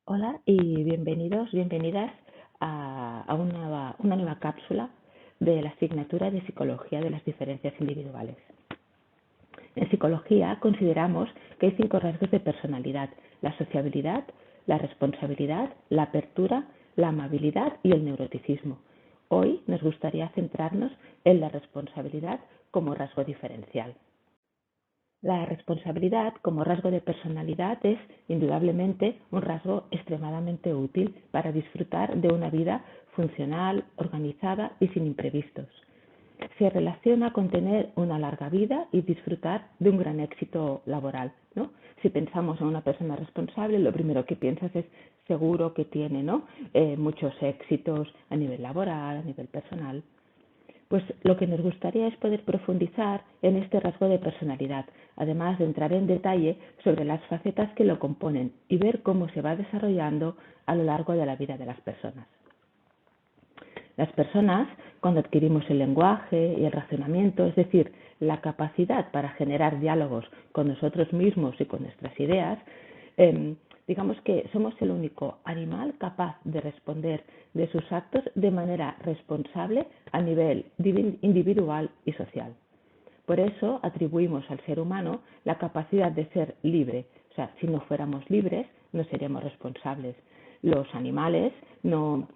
Hola y bienvenidos, bienvenidas a una nueva cápsula de la asignatura de Psicología de las Diferencias Individuales. En psicología consideramos que hay 5 rasgos de personalidad: la sociabilidad, la responsabilidad, la apertura, la amabilidad y el neuroticismo. Hoy nos gustaría centrarnos en la responsabilidad como rasgo diferencial. La responsabilidad como rasgo de personalidad es indudablemente un rasgo extremadamente útil para disfrutar de una vida funcional, organizada y sin imprevistos. Se relaciona con tener una larga vida y disfrutar de un gran éxito laboral, ¿no? Si pensamos en una persona responsable, lo primero que piensas es seguro que tiene, ¿no? Muchos éxitos a nivel laboral, a nivel personal. Pues lo que nos gustaría es poder profundizar en este rasgo de personalidad, además de entrar en detalle sobre las facetas que lo componen y ver cómo se va desarrollando a lo largo de la vida de las personas. Las personas, cuando adquirimos el lenguaje y el razonamiento, es decir, la capacidad para generar diálogos con nosotros mismos y con nuestras ideas, digamos que somos el único animal capaz de responder de sus actos de manera responsable a nivel individual y social. Por eso atribuimos al ser humano la capacidad de ser libre. O sea, si no fuéramos libres, no seríamos responsables. Los animales no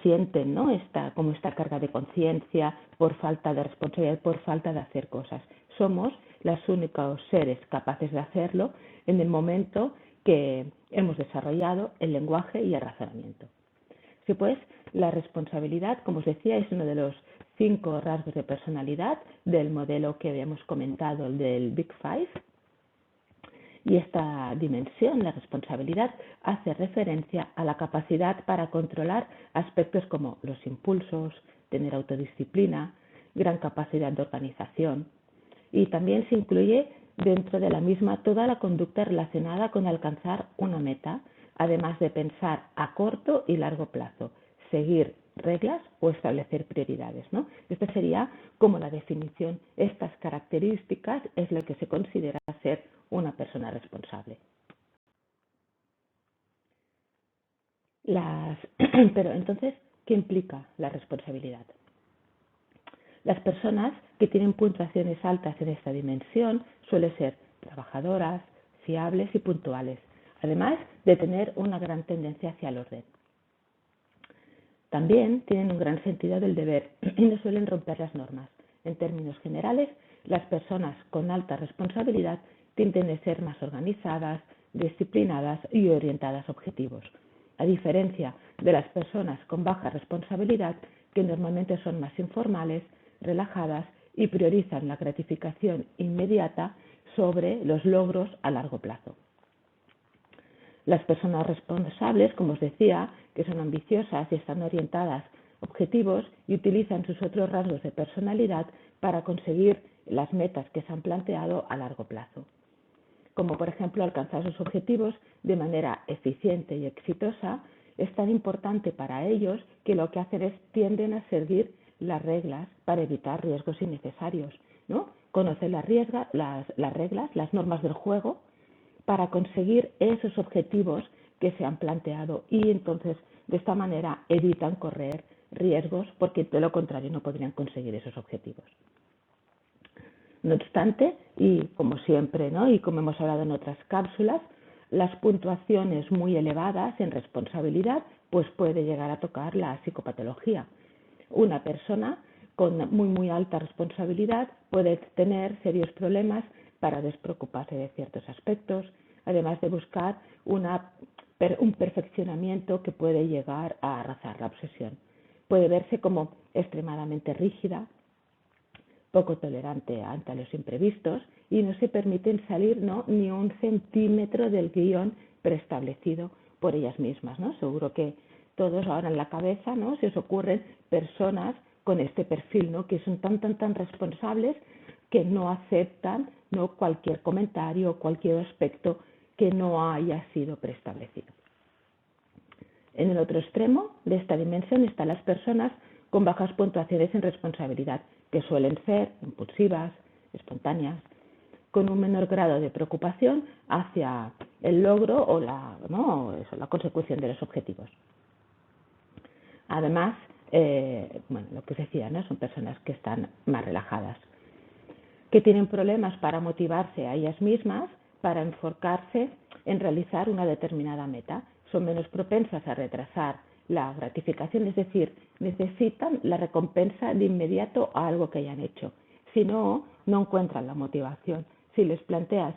sienten, ¿no? Como esta carga de conciencia por falta de responsabilidad, por falta de hacer cosas. Somos los únicos seres capaces de hacerlo en el momento que hemos desarrollado el lenguaje y el razonamiento. Sí, pues la responsabilidad, como os decía, es uno de los 5 rasgos de personalidad del modelo que habíamos comentado, el del Big Five. Y esta dimensión, la responsabilidad, hace referencia a la capacidad para controlar aspectos como los impulsos, tener autodisciplina, gran capacidad de organización. Y también se incluye dentro de la misma toda la conducta relacionada con alcanzar una meta, además de pensar a corto y largo plazo, seguir reglas o establecer prioridades, ¿no? Esta sería como la definición. Estas características es lo que se considera ser una persona responsable. Pero entonces, ¿qué implica la responsabilidad? Las personas que tienen puntuaciones altas en esta dimensión suelen ser trabajadoras, fiables y puntuales, además de tener una gran tendencia hacia el orden. También tienen un gran sentido del deber y no suelen romper las normas. En términos generales, las personas con alta responsabilidad tienden a ser más organizadas, disciplinadas y orientadas a objetivos, a diferencia de las personas con baja responsabilidad, que normalmente son más informales, relajadas y priorizan la gratificación inmediata sobre los logros a largo plazo. Las personas responsables, como os decía, que son ambiciosas y están orientadas a objetivos y utilizan sus otros rasgos de personalidad para conseguir las metas que se han planteado a largo plazo, como por ejemplo alcanzar sus objetivos de manera eficiente y exitosa. Es tan importante para ellos que lo que hacen es tienden a seguir las reglas para evitar riesgos innecesarios, ¿no? Conocen las reglas, las normas del juego, para conseguir esos objetivos que se han planteado, y entonces de esta manera evitan correr riesgos, porque de lo contrario no podrían conseguir esos objetivos. No obstante, y como siempre, ¿no? Y como hemos hablado en otras cápsulas, las puntuaciones muy elevadas en responsabilidad pues puede llegar a tocar la psicopatología. Una persona con muy alta responsabilidad puede tener serios problemas para despreocuparse de ciertos aspectos, además de buscar un perfeccionamiento que puede llegar a rozar la obsesión. Puede verse como extremadamente rígida, poco tolerante ante los imprevistos, y no se permiten salir, ¿no?, ni un centímetro del guión preestablecido por ellas mismas, ¿no? Seguro que todos ahora en la cabeza, ¿no?, se os ocurren personas con este perfil, ¿no?, que son tan responsables que no aceptan, ¿no?, cualquier comentario o cualquier aspecto que no haya sido preestablecido. En el otro extremo de esta dimensión están las personas con bajas puntuaciones en responsabilidad, que suelen ser impulsivas, espontáneas, con un menor grado de preocupación hacia el logro o la consecución de los objetivos. Además, lo que os decía, ¿no? Son personas que están más relajadas, que tienen problemas para motivarse a ellas mismas, para enfocarse en realizar una determinada meta. Son menos propensas a retrasar la gratificación, es decir, necesitan la recompensa de inmediato a algo que hayan hecho. Si no, no encuentran la motivación. Si les planteas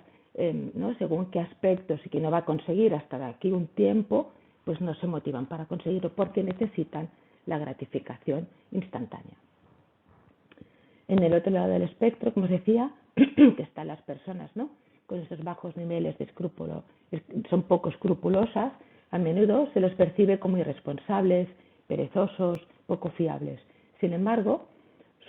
según qué aspectos y que no va a conseguir hasta de aquí un tiempo, pues no se motivan para conseguirlo porque necesitan la gratificación instantánea. En el otro lado del espectro, como os decía, que están las personas, ¿no?, con esos bajos niveles de escrúpulo, son poco escrupulosas, a menudo se los percibe como irresponsables, perezosos, poco fiables. Sin embargo,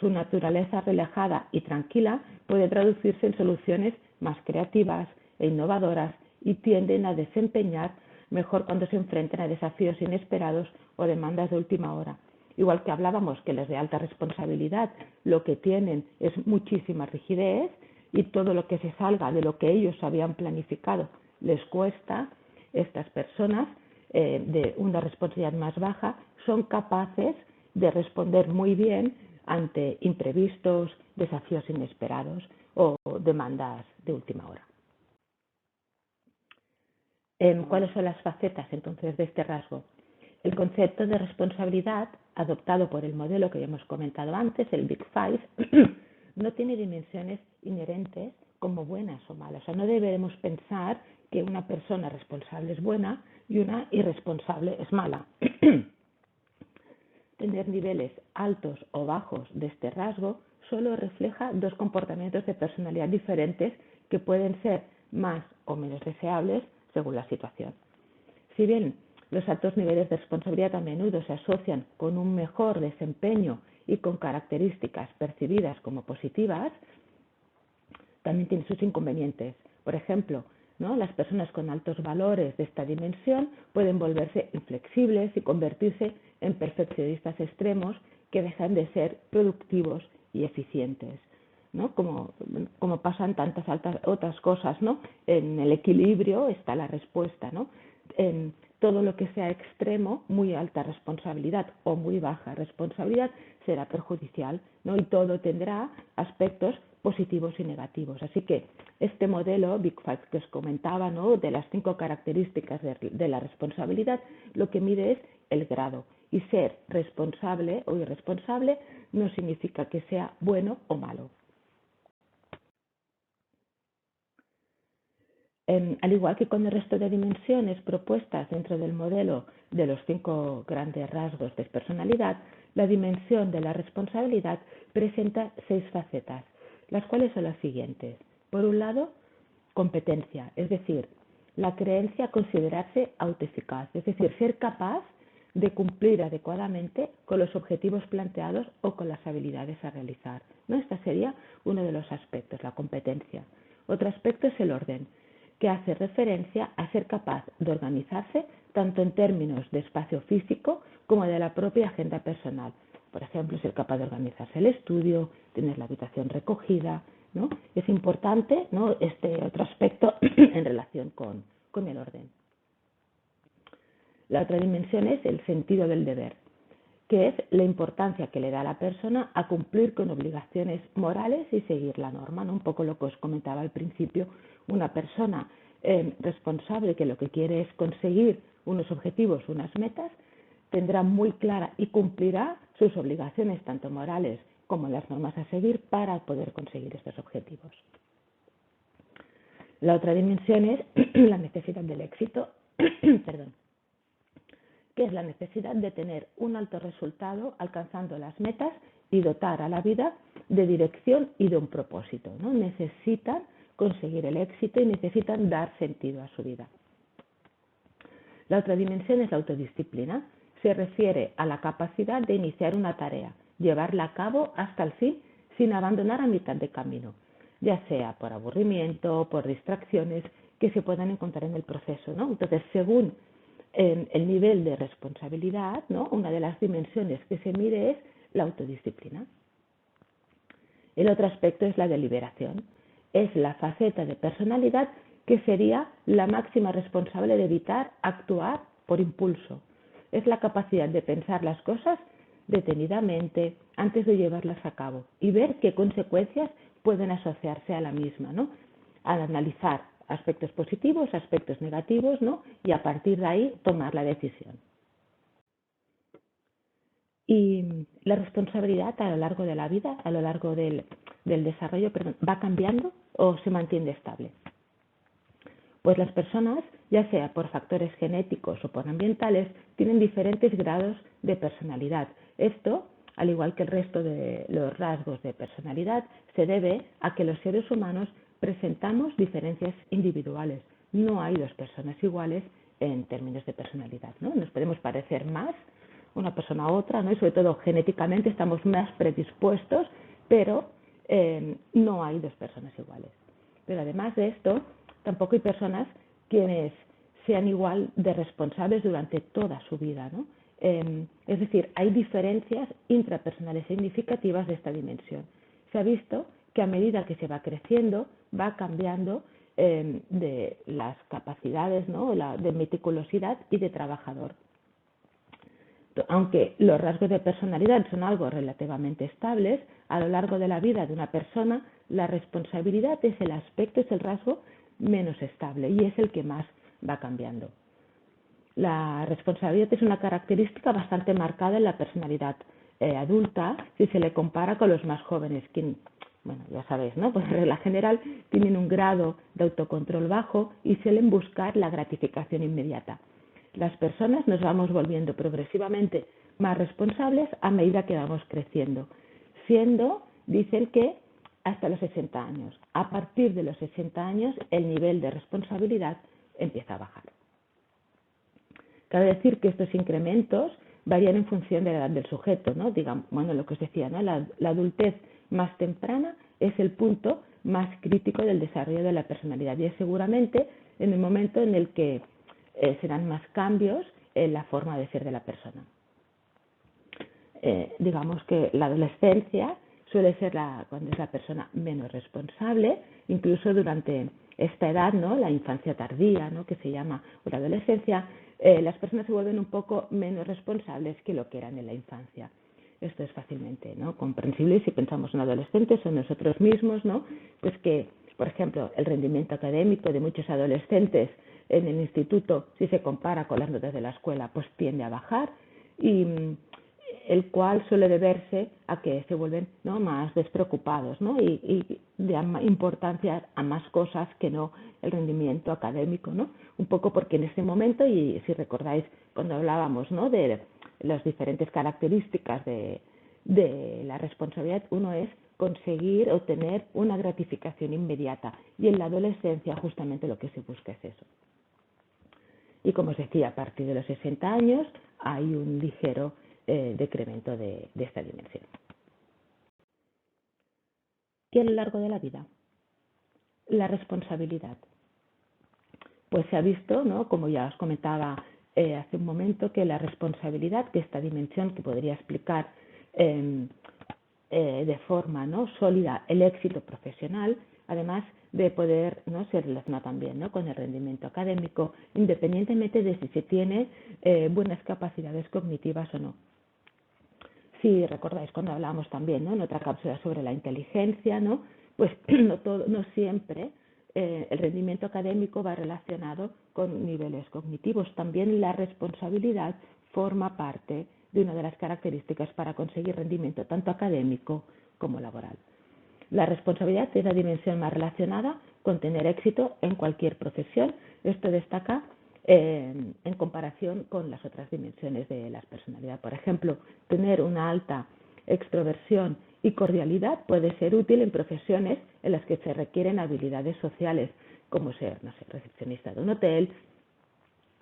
su naturaleza relajada y tranquila puede traducirse en soluciones más creativas e innovadoras y tienden a desempeñar mejor cuando se enfrentan a desafíos inesperados o demandas de última hora. Igual que hablábamos que las de alta responsabilidad lo que tienen es muchísima rigidez y todo lo que se salga de lo que ellos habían planificado les cuesta, estas personas de una responsabilidad más baja son capaces de responder muy bien ante imprevistos, desafíos inesperados o demandas de última hora. ¿Cuáles son las facetas entonces de este rasgo? El concepto de responsabilidad, adoptado por el modelo que ya hemos comentado antes, el Big Five, no tiene dimensiones inherentes como buenas o malas. O sea, no debemos pensar que una persona responsable es buena y una irresponsable es mala. Tener niveles altos o bajos de este rasgo solo refleja dos comportamientos de personalidad diferentes que pueden ser más o menos deseables según la situación. Si bien los altos niveles de responsabilidad a menudo se asocian con un mejor desempeño y con características percibidas como positivas, también tiene sus inconvenientes. Por ejemplo, ¿no?, las personas con altos valores de esta dimensión pueden volverse inflexibles y convertirse en perfeccionistas extremos que dejan de ser productivos y eficientes, ¿no? Como pasan tantas otras cosas, ¿no? En el equilibrio está la respuesta, ¿no? En todo lo que sea extremo, muy alta responsabilidad o muy baja responsabilidad, será perjudicial, ¿no? Y todo tendrá aspectos positivos y negativos. Así que este modelo Big Five que os comentaba, ¿no?, de las 5 características de la responsabilidad, lo que mide es el grado. Y ser responsable o irresponsable no significa que sea bueno o malo. Al igual que con el resto de dimensiones propuestas dentro del modelo de los 5 grandes rasgos de personalidad, la dimensión de la responsabilidad presenta 6 facetas, las cuales son las siguientes. Por un lado, competencia, es decir, la creencia a considerarse autoeficaz, es decir, ser capaz de cumplir adecuadamente con los objetivos planteados o con las habilidades a realizar, ¿no? Este sería uno de los aspectos, la competencia. Otro aspecto es el orden, que hace referencia a ser capaz de organizarse tanto en términos de espacio físico como de la propia agenda personal. Por ejemplo, ser capaz de organizarse el estudio, tener la habitación recogida, ¿no? Es importante, ¿no?, este otro aspecto en relación con el orden. La otra dimensión es el sentido del deber, que es la importancia que le da a la persona a cumplir con obligaciones morales y seguir la norma, ¿no? Un poco lo que os comentaba al principio, una persona responsable que lo que quiere es conseguir unos objetivos, unas metas, tendrá muy clara y cumplirá sus obligaciones, tanto morales como las normas a seguir, para poder conseguir estos objetivos. La otra dimensión es la necesidad del éxito, perdón, que es la necesidad de tener un alto resultado alcanzando las metas y dotar a la vida de dirección y de un propósito, ¿no? Necesitan conseguir el éxito y necesitan dar sentido a su vida. La otra dimensión es la autodisciplina. Se refiere a la capacidad de iniciar una tarea, llevarla a cabo hasta el fin sin abandonar a mitad de camino, ya sea por aburrimiento o por distracciones que se puedan encontrar en el proceso, ¿no? Entonces, según el nivel de responsabilidad, ¿no?, una de las dimensiones que se mide es la autodisciplina. El otro aspecto es la deliberación, es la faceta de personalidad que sería la máxima responsable de evitar actuar por impulso. Es la capacidad de pensar las cosas detenidamente antes de llevarlas a cabo y ver qué consecuencias pueden asociarse a la misma, ¿no? Al analizar aspectos positivos, aspectos negativos, ¿no? Y a partir de ahí tomar la decisión. Y la responsabilidad a lo largo de la vida, a lo largo del desarrollo, ¿va cambiando o se mantiene estable? Pues las personas, ya sea por factores genéticos o por ambientales, tienen diferentes grados de personalidad. Esto, al igual que el resto de los rasgos de personalidad, se debe a que los seres humanos presentamos diferencias individuales. No hay dos personas iguales en términos de personalidad, ¿no? Nos podemos parecer más una persona a otra, ¿no? Y sobre todo genéticamente estamos más predispuestos, pero no hay dos personas iguales. Pero además de esto, tampoco hay personas quienes sean igual de responsables durante toda su vida, ¿no? Es decir, hay diferencias intrapersonales significativas de esta dimensión. Se ha visto que a medida que se va creciendo, va cambiando de las capacidades, ¿no? De meticulosidad y de trabajador. Aunque los rasgos de personalidad son algo relativamente estables, a lo largo de la vida de una persona, la responsabilidad es el aspecto, es el rasgo menos estable y es el que más va cambiando. La responsabilidad es una característica bastante marcada en la personalidad adulta si se le compara con los más jóvenes, que, bueno, ya sabéis, ¿no? Pues en regla general tienen un grado de autocontrol bajo y suelen buscar la gratificación inmediata. Las personas nos vamos volviendo progresivamente más responsables a medida que vamos creciendo, siendo, dicen que, hasta los 60 años. A partir de los 60 años, el nivel de responsabilidad empieza a bajar. Cabe decir que estos incrementos varían en función de la edad del sujeto, ¿no? Digamos, bueno, lo que os decía, ¿no? La adultez más temprana es el punto más crítico del desarrollo de la personalidad y es seguramente en el momento en el que serán más cambios en la forma de ser de la persona. Digamos que la adolescencia suele ser cuando es la persona menos responsable, incluso durante esta edad, ¿no? La infancia tardía, ¿no? Que se llama, o la adolescencia, las personas se vuelven un poco menos responsables que lo que eran en la infancia. Esto es fácilmente, ¿no? Comprensible si pensamos en adolescentes o en nosotros mismos, ¿no? Pues que, por ejemplo, el rendimiento académico de muchos adolescentes en el instituto, si se compara con las notas de la escuela, pues tiende a bajar y el cual suele deberse a que se vuelven, ¿no? Más despreocupados, ¿no? Y de importancia a más cosas que no el rendimiento académico, ¿no? Un poco porque en ese momento, y si recordáis cuando hablábamos, ¿no? De las diferentes características de la responsabilidad, uno es conseguir o tener una gratificación inmediata y en la adolescencia justamente lo que se busca es eso. Y como os decía, a partir de los 60 años hay un ligero decremento de esta dimensión. Y a lo largo de la vida, la responsabilidad. Pues se ha visto, ¿no? Como ya os comentaba hace un momento, que la responsabilidad, que esta dimensión que podría explicar de forma, ¿no? Sólida el éxito profesional, además de poder, ¿no? Se relaciona también, ¿no? Con el rendimiento académico, independientemente de si se tiene buenas capacidades cognitivas o no. Si recordáis cuando hablamos también, ¿no? En otra cápsula sobre la inteligencia, ¿no? Pues no siempre el rendimiento académico va relacionado con niveles cognitivos. También la responsabilidad forma parte de una de las características para conseguir rendimiento tanto académico como laboral. La responsabilidad es la dimensión más relacionada con tener éxito en cualquier profesión. Esto destaca en comparación con las otras dimensiones de la personalidad. Por ejemplo, tener una alta extroversión y cordialidad puede ser útil en profesiones en las que se requieren habilidades sociales, como ser, no sé, recepcionista de un hotel,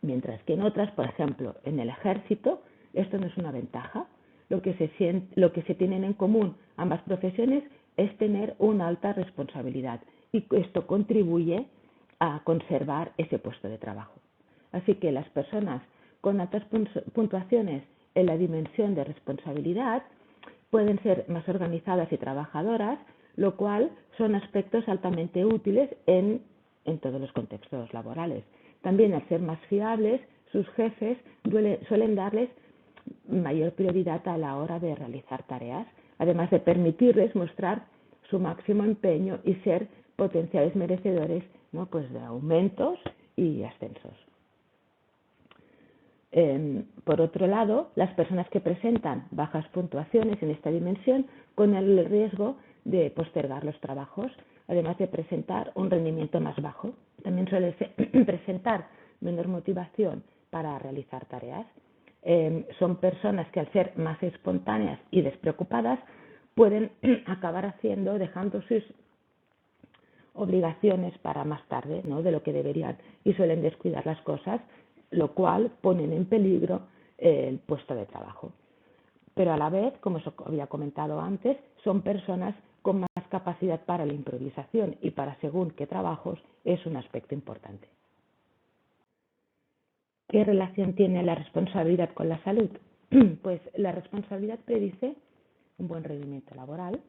mientras que en otras, por ejemplo, en el ejército, esto no es una ventaja. Lo que se tienen en común ambas profesiones es tener una alta responsabilidad y esto contribuye a conservar ese puesto de trabajo. Así que las personas con altas puntuaciones en la dimensión de responsabilidad pueden ser más organizadas y trabajadoras, lo cual son aspectos altamente útiles en todos los contextos laborales. También, al ser más fiables, sus jefes suelen darles mayor prioridad a la hora de realizar tareas, además de permitirles mostrar su máximo empeño y ser potenciales merecedores, ¿no?, pues de aumentos y ascensos. Por otro lado, las personas que presentan bajas puntuaciones en esta dimensión corren el riesgo de postergar los trabajos, además de presentar un rendimiento más bajo. También suele presentar menor motivación para realizar tareas. Son personas que, al ser más espontáneas y despreocupadas, pueden acabar dejando sus obligaciones para más tarde, ¿no?, de lo que deberían, y suelen descuidar las cosas, lo cual ponen en peligro el puesto de trabajo. Pero a la vez, como os había comentado antes, son personas con más capacidad para la improvisación y para según qué trabajos es un aspecto importante. ¿Qué relación tiene la responsabilidad con la salud? Pues la responsabilidad predice un buen rendimiento laboral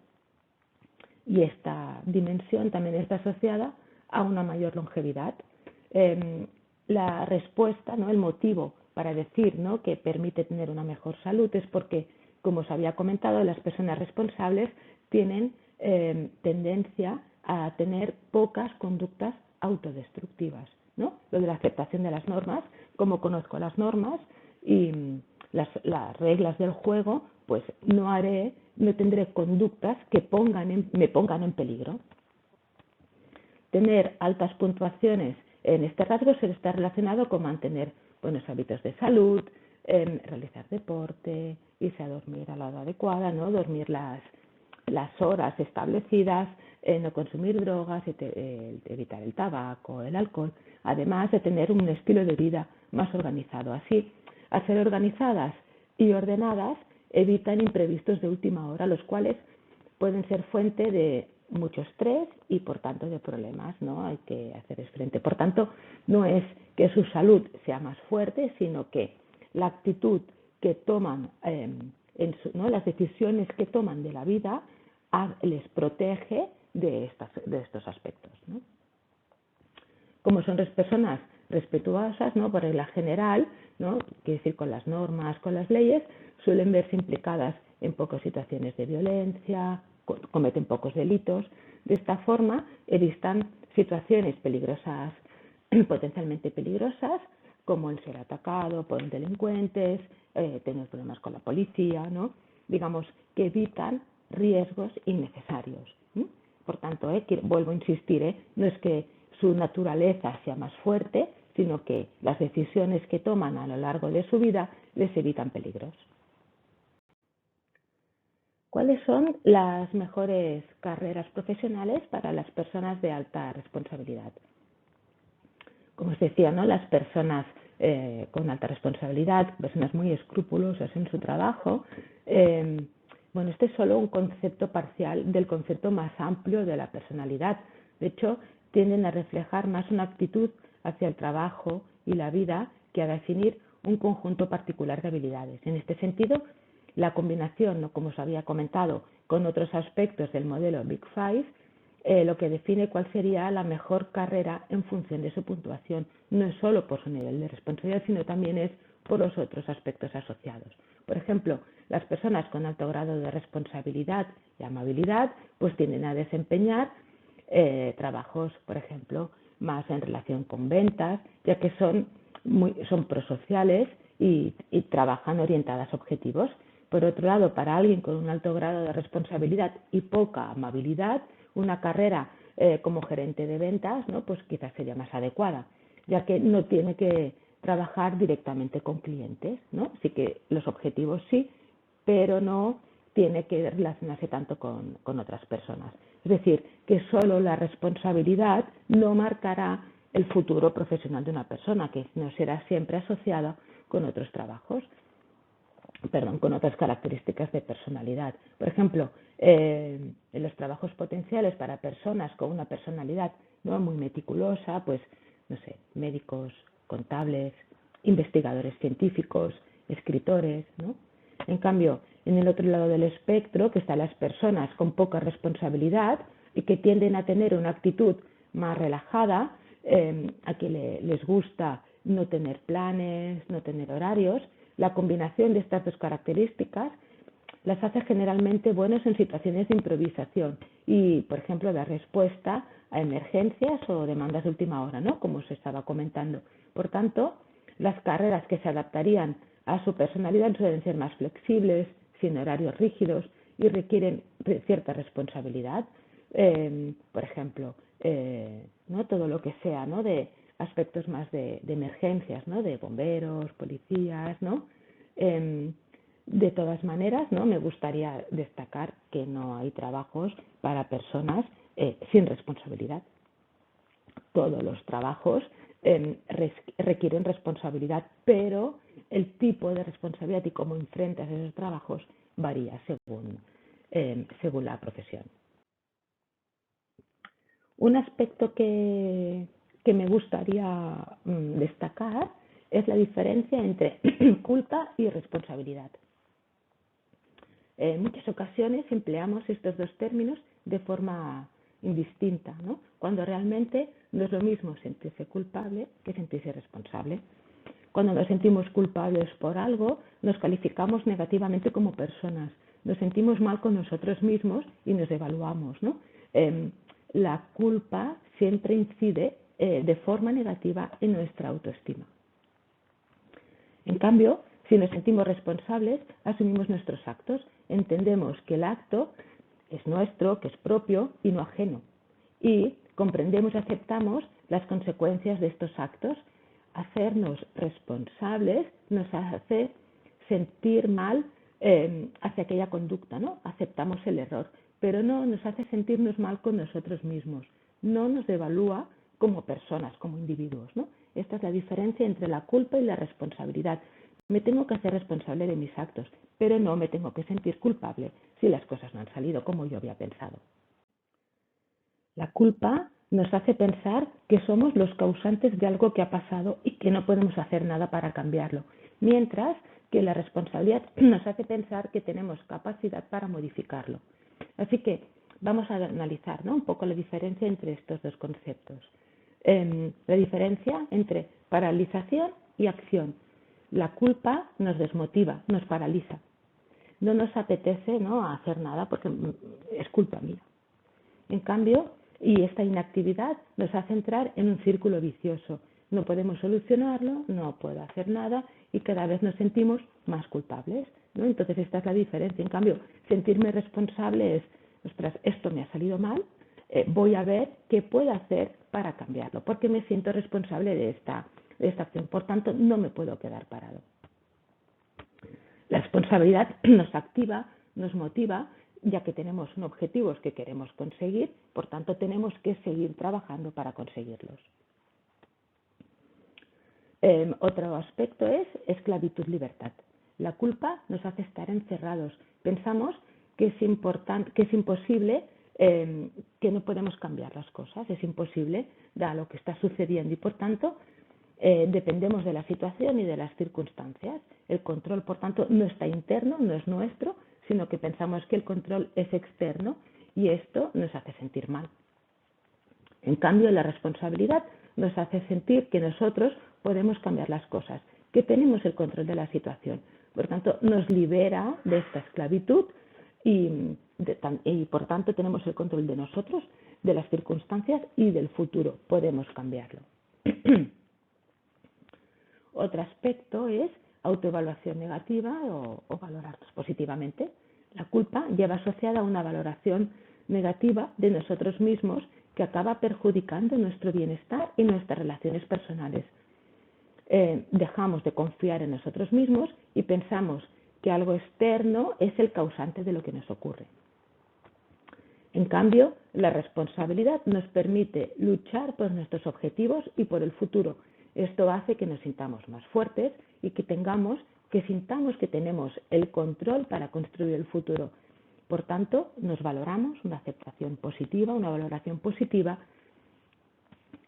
y esta dimensión también está asociada a una mayor longevidad. La respuesta, ¿no?, el motivo para decir, ¿no?, que permite tener una mejor salud es porque, como os había comentado, las personas responsables tienen tendencia a tener pocas conductas autodestructivas, ¿no? Lo de la aceptación de las normas, como conozco las normas y las reglas del juego, pues no tendré conductas que me pongan en peligro. Tener altas puntuaciones en este rasgo suele estar relacionado con mantener buenos hábitos de salud, realizar deporte, irse a dormir a la hora adecuada, ¿no?, dormir las horas establecidas, no consumir drogas, evitar el tabaco, el alcohol, además de tener un estilo de vida más organizado. Así, al ser organizadas y ordenadas, evitan imprevistos de última hora, los cuales pueden ser fuente de mucho estrés y, por tanto, de problemas, ¿no? Hay que hacerles frente. Por tanto, no es que su salud sea más fuerte, sino que la actitud que toman, ¿no?, las decisiones que toman de la vida les protege de estos aspectos, ¿no? Como son personas respetuosas, ¿no?, por regla general, ¿no?, quiere decir con las normas, con las leyes, suelen verse implicadas en pocas situaciones de violencia, cometen pocos delitos. De esta forma evitan situaciones peligrosas, potencialmente peligrosas, como el ser atacado por delincuentes, tener problemas con la policía, ¿no? Digamos que evitan riesgos innecesarios. Por tanto, vuelvo a insistir, no es que su naturaleza sea más fuerte, sino que las decisiones que toman a lo largo de su vida les evitan peligros. ¿Cuáles son las mejores carreras profesionales para las personas de alta responsabilidad? Como os decía, ¿no?, las personas con alta responsabilidad, personas muy escrupulosas en su trabajo, bueno, este es solo un concepto parcial del concepto más amplio de la personalidad. De hecho, tienden a reflejar más una actitud hacia el trabajo y la vida que a definir un conjunto particular de habilidades. En este sentido, la combinación, ¿no?, como os había comentado, con otros aspectos del modelo Big Five, lo que define cuál sería la mejor carrera en función de su puntuación, no es solo por su nivel de responsabilidad, sino también es por los otros aspectos asociados. Por ejemplo, las personas con alto grado de responsabilidad y amabilidad pues tienden a desempeñar trabajos, por ejemplo, más en relación con ventas, ya que son prosociales y trabajan orientadas a objetivos. Por otro lado, para alguien con un alto grado de responsabilidad y poca amabilidad, una carrera como gerente de ventas, ¿no?, pues quizás sería más adecuada, ya que no tiene que trabajar directamente con clientes, ¿no? Sí que los objetivos sí, pero no tiene que relacionarse tanto con otras personas. Es decir, que solo la responsabilidad no marcará el futuro profesional de una persona, que no será siempre asociada con otros trabajos, con otras características de personalidad. Por ejemplo, en los trabajos potenciales para personas con una personalidad no muy meticulosa, pues, no sé, médicos, contables, investigadores científicos, escritores, ¿no? En cambio, en el otro lado del espectro, que están las personas con poca responsabilidad y que tienden a tener una actitud más relajada, a que les gusta no tener planes, no tener horarios, la combinación de estas dos características las hace generalmente buenos en situaciones de improvisación y, por ejemplo, dar respuesta a emergencias o demandas de última hora, ¿no? Como se estaba comentando. Por tanto, las carreras que se adaptarían a su personalidad suelen ser más flexibles, sin horarios rígidos y requieren cierta responsabilidad. Por ejemplo, ¿no? Todo lo que sea, ¿no? De aspectos más de emergencias, ¿no? De bomberos, policías, ¿no? De todas maneras, ¿no? Me gustaría destacar que no hay trabajos para personas sin responsabilidad. Todos los trabajos requieren responsabilidad, pero el tipo de responsabilidad y cómo enfrentas esos trabajos varía según la profesión. Un aspecto que me gustaría destacar es la diferencia entre culpa y responsabilidad. En muchas ocasiones empleamos estos dos términos de forma indistinta, ¿no? Cuando realmente no es lo mismo sentirse culpable que sentirse responsable. Cuando nos sentimos culpables por algo, nos calificamos negativamente como personas, nos sentimos mal con nosotros mismos y nos devaluamos, ¿no? La culpa siempre incide de forma negativa en nuestra autoestima. En cambio, si nos sentimos responsables, asumimos nuestros actos, entendemos que el acto es nuestro, que es propio y no ajeno. Y comprendemos y aceptamos las consecuencias de estos actos. Hacernos responsables nos hace sentir mal hacia aquella conducta, ¿no? Aceptamos el error, pero no nos hace sentirnos mal con nosotros mismos. No nos devalúa como personas, como individuos, ¿no? Esta es la diferencia entre la culpa y la responsabilidad. Me tengo que hacer responsable de mis actos, pero no me tengo que sentir culpable si las cosas no han salido como yo había pensado. La culpa nos hace pensar que somos los causantes de algo que ha pasado y que no podemos hacer nada para cambiarlo, mientras que la responsabilidad nos hace pensar que tenemos capacidad para modificarlo. Así que vamos a analizar, ¿no? Un poco la diferencia entre estos dos conceptos. La diferencia entre paralización y acción. La culpa nos desmotiva, nos paraliza. No nos apetece, ¿no?, hacer nada porque es culpa mía. En cambio, y esta inactividad nos hace entrar en un círculo vicioso. No podemos solucionarlo, no puedo hacer nada y cada vez nos sentimos más culpables, ¿no? Entonces esta es la diferencia. En cambio, sentirme responsable es, ostras, esto me ha salido mal, voy a ver qué puedo hacer para cambiarlo, porque me siento responsable de esta acción. Por tanto, no me puedo quedar parado. La responsabilidad nos activa, nos motiva, ya que tenemos objetivos que queremos conseguir, por tanto tenemos que seguir trabajando para conseguirlos. Otro aspecto es esclavitud-libertad. La culpa nos hace estar encerrados. Pensamos que es imposible, que no podemos cambiar las cosas, es imposible dado lo que está sucediendo y por tanto dependemos de la situación y de las circunstancias. El control, por tanto, no está interno, no es nuestro, sino que pensamos que el control es externo y esto nos hace sentir mal. En cambio, la responsabilidad nos hace sentir que nosotros podemos cambiar las cosas, que tenemos el control de la situación. Por tanto, nos libera de esta esclavitud y por tanto tenemos el control de nosotros, de las circunstancias y del futuro. Podemos cambiarlo. Otro aspecto es autoevaluación negativa o valorarnos positivamente. La culpa lleva asociada a una valoración negativa de nosotros mismos que acaba perjudicando nuestro bienestar y nuestras relaciones personales. Dejamos de confiar en nosotros mismos y pensamos que algo externo es el causante de lo que nos ocurre. En cambio, la responsabilidad nos permite luchar por nuestros objetivos y por el futuro. Esto hace que nos sintamos más fuertes y que sintamos que tenemos el control para construir el futuro. Por tanto, nos valoramos una aceptación positiva, una valoración positiva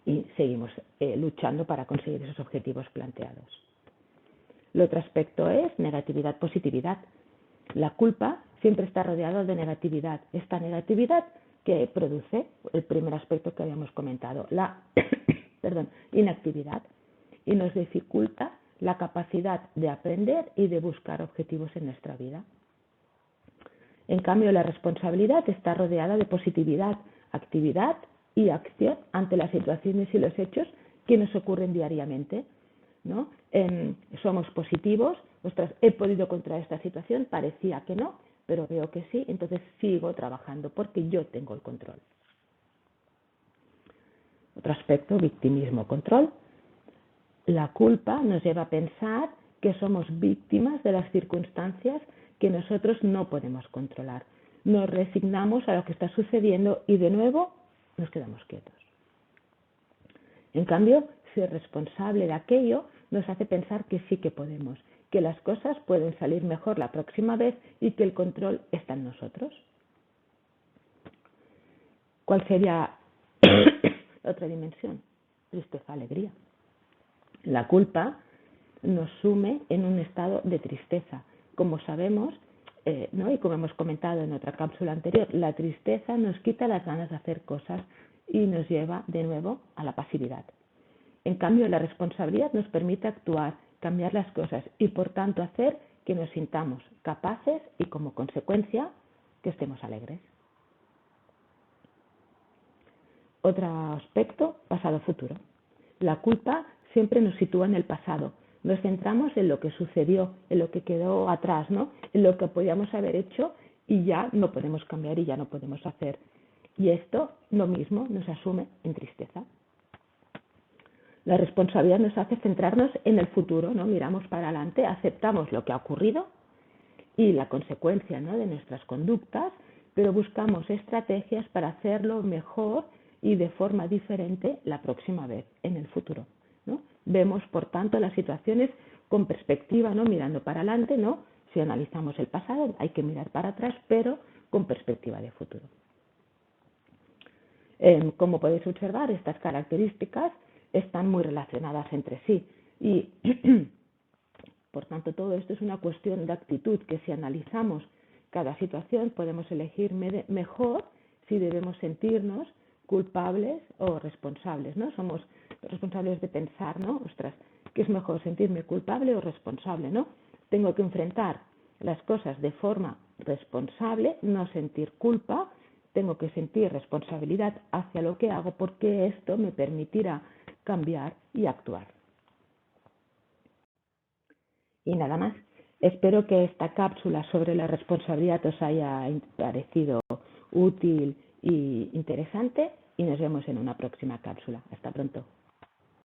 y seguimos luchando para conseguir esos objetivos planteados. El otro aspecto es negatividad-positividad. La culpa siempre está rodeada de negatividad. Esta negatividad que produce el primer aspecto que habíamos comentado, la inactividad, y nos dificulta la capacidad de aprender y de buscar objetivos en nuestra vida. En cambio, la responsabilidad está rodeada de positividad, actividad y acción ante las situaciones y los hechos que nos ocurren diariamente, ¿no? Somos positivos, ostras, he podido controlar esta situación, parecía que no, pero veo que sí, entonces sigo trabajando porque yo tengo el control. Otro aspecto, victimismo, control. La culpa nos lleva a pensar que somos víctimas de las circunstancias que nosotros no podemos controlar. Nos resignamos a lo que está sucediendo y de nuevo nos quedamos quietos. En cambio, ser responsable de aquello nos hace pensar que sí que podemos, que las cosas pueden salir mejor la próxima vez y que el control está en nosotros. ¿Cuál sería la otra dimensión? Tristeza, alegría. La culpa nos sume en un estado de tristeza. Como sabemos, ¿no? Y como hemos comentado en otra cápsula anterior, la tristeza nos quita las ganas de hacer cosas y nos lleva de nuevo a la pasividad. En cambio, la responsabilidad nos permite actuar, cambiar las cosas y por tanto hacer que nos sintamos capaces y como consecuencia que estemos alegres. Otro aspecto, pasado-futuro. La culpa siempre nos sitúa en el pasado. Nos centramos en lo que sucedió, en lo que quedó atrás, ¿no? En lo que podíamos haber hecho y ya no podemos cambiar y ya no podemos hacer. Y esto, lo mismo, nos asume en tristeza. La responsabilidad nos hace centrarnos en el futuro, ¿no? Miramos para adelante, aceptamos lo que ha ocurrido y la consecuencia, ¿no? de nuestras conductas, pero buscamos estrategias para hacerlo mejor y de forma diferente la próxima vez, en el futuro, ¿no? Vemos, por tanto, las situaciones con perspectiva, ¿no? Mirando para adelante, ¿no? Si analizamos el pasado, hay que mirar para atrás, pero con perspectiva de futuro. Como podéis observar, estas características están muy relacionadas entre sí y, por tanto, todo esto es una cuestión de actitud, que si analizamos cada situación podemos elegir mejor si debemos sentirnos culpables o responsables, ¿no? Somos responsables de pensar, ¿no? Ostras, ¿qué es mejor, sentirme culpable o responsable, ¿no? Tengo que enfrentar las cosas de forma responsable, no sentir culpa, tengo que sentir responsabilidad hacia lo que hago porque esto me permitirá cambiar y actuar. Y nada más. Espero que esta cápsula sobre la responsabilidad os haya parecido útil y interesante y nos vemos en una próxima cápsula. Hasta pronto.